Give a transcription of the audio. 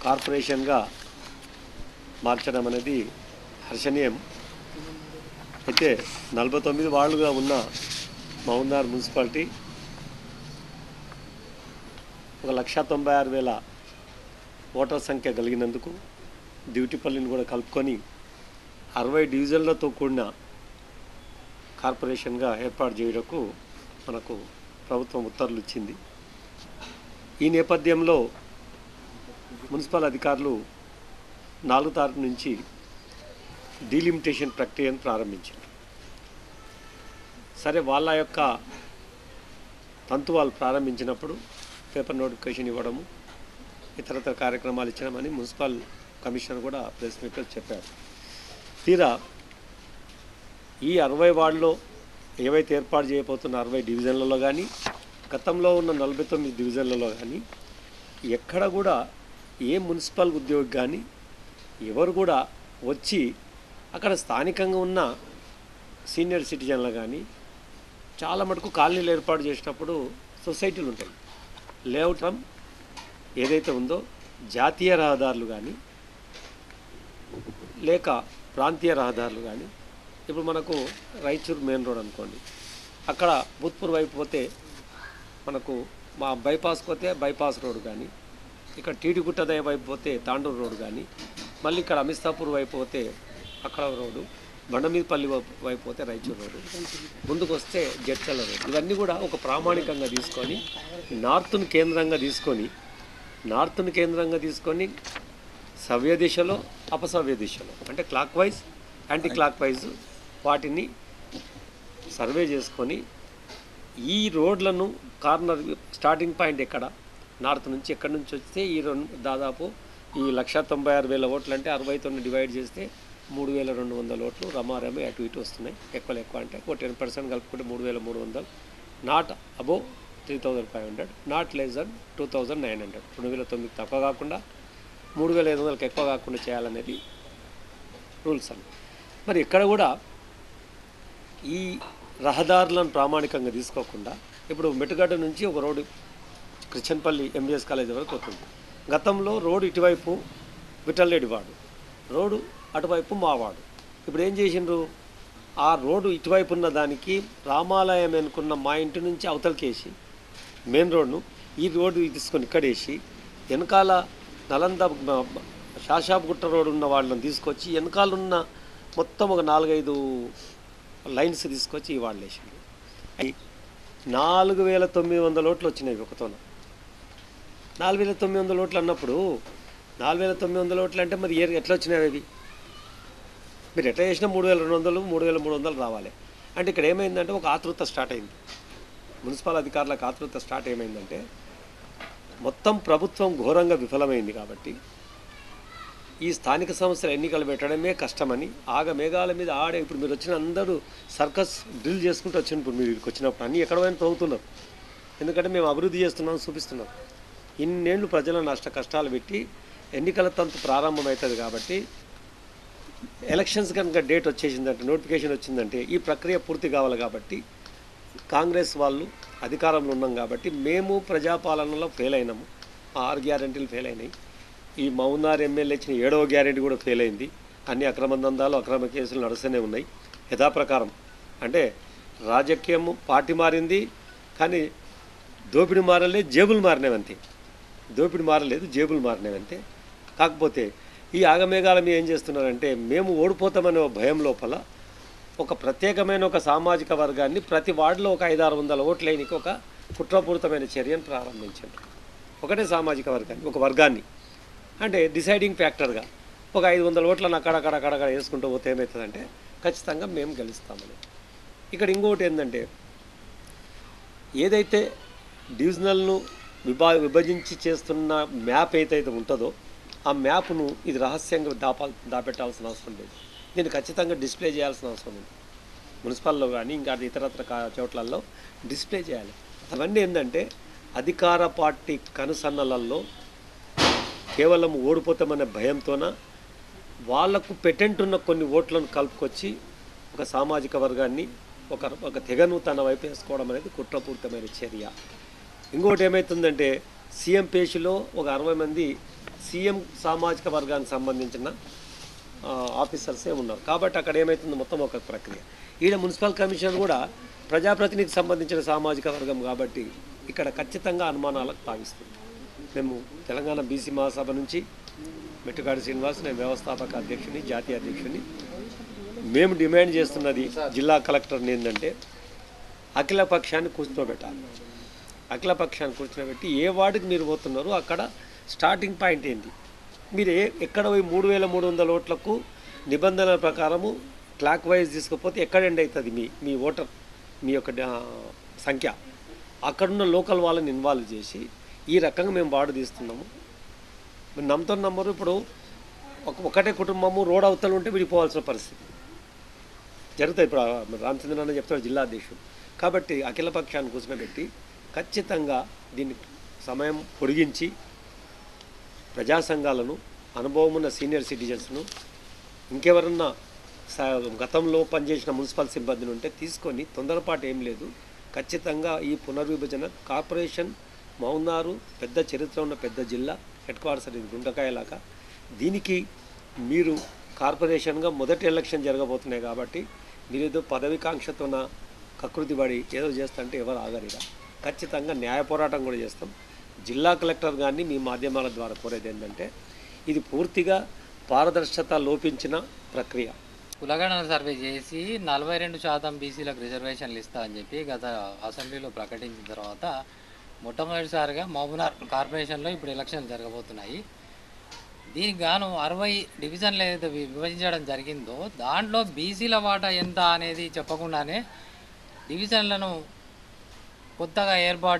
కార్పొరేషన్గా మార్చడం అనేది హర్షణీయం. అయితే 49 వార్డులుగా ఉన్న మహబూబ్నగర్ మున్సిపాలిటీ 1,96,000 ఓటర్ సంఖ్య కలిగినందుకు డ్యూటీపల్లిని కూడా కలుపుకొని 60 డివిజన్లతో కూడిన కార్పొరేషన్గా ఏర్పాటు చేయడానికి మనకు ప్రభుత్వం ఉత్తర్వులు ఇచ్చింది. ఈ నేపథ్యంలో మున్సిపల్ అధికారులు 4 తారీఖు నుంచి డీలిమిటేషన్ ప్రక్రియను ప్రారంభించారు. సరే, వాళ్ళ యొక్క తంతు వాళ్ళు ప్రారంభించినప్పుడు పేపర్ నోటిఫికేషన్ ఇవ్వడము, ఇతరతర కార్యక్రమాలు ఇచ్చడమని మున్సిపల్ కమిషనర్ కూడా ప్రెస్ మీట్లో చెప్పారు. తీరా ఈ 60 వార్డులో ఏవైతే ఏర్పాటు చేయబోతున్న 60 డివిజన్లలో కానీ, గతంలో ఉన్న 49 డివిజన్లలో కానీ ఎక్కడ కూడా ఏ మున్సిపల్ ఉద్యోగి కానీ ఎవరు కూడా వచ్చి అక్కడ స్థానికంగా ఉన్న సీనియర్ సిటిజన్లు కానీ చాలా మటుకు కాలనీలు ఏర్పాటు చేసినప్పుడు సొసైటీలు ఉంటాయి. లేఅవుట్ ఏదైతే ఉందో జాతీయ రహదారులు కానీ లేక ప్రాంతీయ రహదారులు కానీ, ఇప్పుడు మనకు రాయచూర్ మెయిన్ రోడ్ అనుకోండి, అక్కడ భూత్పూర్ వైపు పోతే మనకు మా బైపాస్ పోతే బైపాస్ రోడ్ కానీ, ఇక్కడ టీటిగుట్టదయ వైపు పోతే తాండూరు రోడ్ కానీ, మళ్ళీ ఇక్కడ అమిస్తాపూర్ వైపు పోతే అక్కడ రోడ్డు, బండమీదపల్లి వైపు పోతే రాయచూర్ రోడ్డు, ముందుకు వస్తే జడ్చల రోడ్, ఇవన్నీ కూడా ఒక ప్రామాణికంగా తీసుకొని నార్త్ను కేంద్రంగా తీసుకొని సవ్య దిశలో అపసవ్య దిశలో అంటే clock wise anti clock wise వాటిని సర్వే చేసుకొని ఈ రోడ్లను కార్నర్ స్టార్టింగ్ పాయింట్ ఎక్కడ నార్త్ నుంచి ఎక్కడి నుంచి వస్తే ఈ దాదాపు ఈ 1,96,000 ఓట్లు అంటే 60తో డివైడ్ చేస్తే 3,200 ఓట్లు రమారమే అటు ఇటు వస్తున్నాయి. ఎక్కువ అంటే ఒక 10% కలుపుకుంటే 3,300, not above 3,500, not less than 2,900, 2,900 తక్కువ కాకుండా 3,500 ఎక్కువ కాకుండా చేయాలనేది రూల్స్ అన్న. మరి ఇక్కడ కూడా ఈ రహదారులను ప్రామాణికంగా తీసుకోకుండా ఇప్పుడు మెట్టుగడ్డ నుంచి ఒక రోడ్డు క్రిస్టియన్పల్లి ఎంబీఎస్ కాలేజీ వరకు వస్తుంది. గతంలో రోడ్డు ఇటువైపు విఠలరెడ్డి వార్డు, రోడ్డు అటువైపు మా వార్డు. ఇప్పుడు ఏం చేసిండ్రు, ఆ రోడ్డు ఇటువైపు ఉన్న దానికి రామాలయం అనుకున్న మా ఇంటి నుంచి అవతలకేసి మెయిన్ రోడ్ను ఈ రోడ్డు తీసుకొని ఇక్కడేసి వెనకాల నలంద షాషాబ్గుట్ట రోడ్డు ఉన్న వాళ్ళని తీసుకొచ్చి వెనకాలన్న మొత్తం ఒక 4-5 లైన్స్ తీసుకొచ్చి ఈ వాళ్ళు వేసింది. 4,900 ఓట్లు వచ్చినాయి ఒకతోన. 4,900 ఓట్లు అన్నప్పుడు 4,900 ఓట్లు అంటే మరి ఎట్లా వచ్చినాయి అవి? మీరు ఎట్లా చేసినా 3,200, 3,300 రావాలి. అంటే ఇక్కడ ఏమైందంటే ఒక ఆతృత స్టార్ట్ అయింది. మున్సిపల్ అధికారులకు ఆతృత స్టార్ట్ ఏమైందంటే మొత్తం ప్రభుత్వం ఘోరంగా విఫలమైంది కాబట్టి ఈ స్థానిక సంస్థల ఎన్నికలు పెట్టడమే కష్టమని మేఘాల మీద ఆడే ఇప్పుడు మీరు వచ్చిన అందరూ సర్కస్ డ్రిల్ చేసుకుంటూ వచ్చినప్పుడు మీరు ఇక్కడికి వచ్చినప్పుడు అన్నీ ఎక్కడ పోయినా తవ్వుతున్నారు. ఎందుకంటే మేము అభివృద్ధి చేస్తున్నాం చూపిస్తున్నాం. ఇన్నేళ్ళు ప్రజల కష్టాలు పెట్టి ఎన్నికల తంతు ప్రారంభమవుతుంది కాబట్టి ఎలక్షన్స్ కనుక డేట్ వచ్చేసిందంటే నోటిఫికేషన్ వచ్చిందంటే ఈ ప్రక్రియ పూర్తి కావాలి. కాబట్టి కాంగ్రెస్ వాళ్ళు అధికారంలో ఉన్నాం కాబట్టి మేము ప్రజాపాలనలో ఫెయిల్ అయినాము. 6 గ్యారెంటీలు ఫెయిల్ అయినాయి. ఈ మహబూబ్నగర్ ఎమ్మెల్యే ఇచ్చిన 7వ గ్యారెంటీ కూడా ఫెయిల్ అయింది. అన్ని అక్రమ దందాలు అక్రమ కేసులు నడుస్తూనే ఉన్నాయి యథాప్రకారం. అంటే రాజకీయము పార్టీ మారింది కానీ దోపిడీ మారలేదు, జేబులు మారినవంతే. దోపిడీ మారలేదు, జేబులు మారినవంతే. కాకపోతే ఈ ఆగమేఘాల మీద ఏం చేస్తున్నారంటే మేము ఓడిపోతామనే భయం లోపల ఒక ప్రత్యేకమైన ఒక సామాజిక వర్గాన్ని ప్రతి వార్డులో ఒక 500-600 ఓట్లైనకి ఒక కుట్రపూరితమైన చర్యను ప్రారంభించారు. ఒకటే సామాజిక వర్గాన్ని, ఒక వర్గాన్ని అంటే డిసైడింగ్ ఫ్యాక్టర్గా ఒక 500 ఓట్లను అక్కడక్కడ వేసుకుంటూ పోతే ఏమవుతుందంటే ఖచ్చితంగా మేము గెలుస్తామని. ఇక్కడ ఇంకోటి ఏంటంటే ఏదైతే డివిజనల్ను విభజించి చేస్తున్న మ్యాప్ ఏదైతే ఉంటుందో ఆ మ్యాప్ను ఇది రహస్యంగా దాపెట్టాల్సిన అవసరం లేదు. దీన్ని ఖచ్చితంగా డిస్ప్లే చేయాల్సిన అవసరం ఉంది. మున్సిపల్లో కానీ ఇంకా ఇతరత్ర చోట్లలో డిస్ప్లే చేయాలి. అవన్నీ ఏంటంటే అధికార పార్టీ కనుసన్నలలో కేవలం ఓడిపోతామనే భయంతోన వాళ్లకు పెటెంట్ ఉన్న కొన్ని ఓట్లను కలుపుకొచ్చి ఒక సామాజిక వర్గాన్ని ఒక తెగను తన వైపు వేసుకోవడం అనేది కుట్రపూరితమైన చర్య. ఇంకోటి ఏమవుతుందంటే సీఎం పేషిలో ఒక 60 మంది సీఎం సామాజిక వర్గానికి సంబంధించిన ఆఫీసర్సే ఉన్నారు. కాబట్టి అక్కడ ఏమవుతుంది, మొత్తం ఒక ప్రక్రియ. ఈడ మున్సిపల్ కమిషన్ కూడా ప్రజాప్రతినిధికి సంబంధించిన సామాజిక వర్గం కాబట్టి ఇక్కడ ఖచ్చితంగా అనుమానాలకు తావిస్తుంది. మేము తెలంగాణ బీసీ మహాసభ నుంచి మెట్టుకాడి శ్రీనివాస్, నేను వ్యవస్థాపక అధ్యక్షుని, జాతీయ అధ్యక్షుని, మేము డిమాండ్ చేస్తున్నది జిల్లా కలెక్టర్ని ఏంటంటే అఖిల పక్షాన్ని కూర్చోబెట్టాలి. అఖిల పక్షాన్ని కూర్చోబెట్టి ఏ వార్డుకి మీరు పోతున్నారో అక్కడ స్టార్టింగ్ పాయింట్ ఏంటి, మీరు ఎక్కడ పోయి 3300 ఓట్లకు నిబంధనల ప్రకారము క్లాక్ వైజ్ తీసుకపోతే ఎక్కడ ఎండ్ అవుతుంది మీ ఓటర్, మీ యొక్క సంఖ్య, అక్కడున్న లోకల్ వాళ్ళని ఇన్వాల్వ్ చేసి ఈ రకంగా మేము వార్డు తీస్తున్నాము. మీరు నమ్ముతున్న నంబరు ఇప్పుడు ఒకటే కుటుంబము రోడ్ అవతల ఉంటే విడిపోవాల్సిన పరిస్థితి జరుగుతాయి. ఇప్పుడు రామచంద్రన్ అన్న చెప్తాడు జిల్లా అధ్యక్షుడు. కాబట్టి అఖిల పక్షాన్ని కూర్చోబెట్టి ఖచ్చితంగా దీన్ని సమయం పొడిగించి ప్రజా సంఘాలను, అనుభవం ఉన్న సీనియర్ సిటిజన్స్ను, ఇంకెవరన్నా గతంలో పనిచేసిన మున్సిపల్ సిబ్బందిని ఉంటే తీసుకొని, తొందరపాటు ఏం లేదు, ఖచ్చితంగా ఈ పునర్విభజన కార్పొరేషన్ మౌనారు పెద్ద చరిత్ర ఉన్న పెద్ద జిల్లా, హెడ్ క్వార్టర్స్ అనేది గుంటకాయలాగా, దీనికి మీరు కార్పొరేషన్గా మొదటి ఎలక్షన్ జరగబోతున్నాయి కాబట్టి మీరు ఏదో పదవికాంక్షతోన కకృతి పడి ఏదో చేస్తుంటే ఎవరు ఆగరిగా. ఖచ్చితంగా న్యాయ పోరాటం కూడా చేస్తాం. జిల్లా కలెక్టర్ గారిని మీ మాధ్యమాల ద్వారా కోరేది ఏంటంటే ఇది పూర్తిగా పారదర్శకత లోపించిన ప్రక్రియ. కులగణన సర్వే చేసి 42% బీసీలకు రిజర్వేషన్లు ఇస్తా అని చెప్పి గత అసెంబ్లీలో ప్రకటించిన తర్వాత మొట్టమొదటిసారిగా మహబూబ్నగర్ కార్పొరేషన్లో ఇప్పుడు ఎలక్షన్లు జరగబోతున్నాయి. దీనికి గాను 60 డివిజన్లు ఏదైతే విభజించడం జరిగిందో దాంట్లో బీసీల వాటా ఎంత అనేది చెప్పకుండానే డివిజన్లను కొత్తగా ఏర్పాటు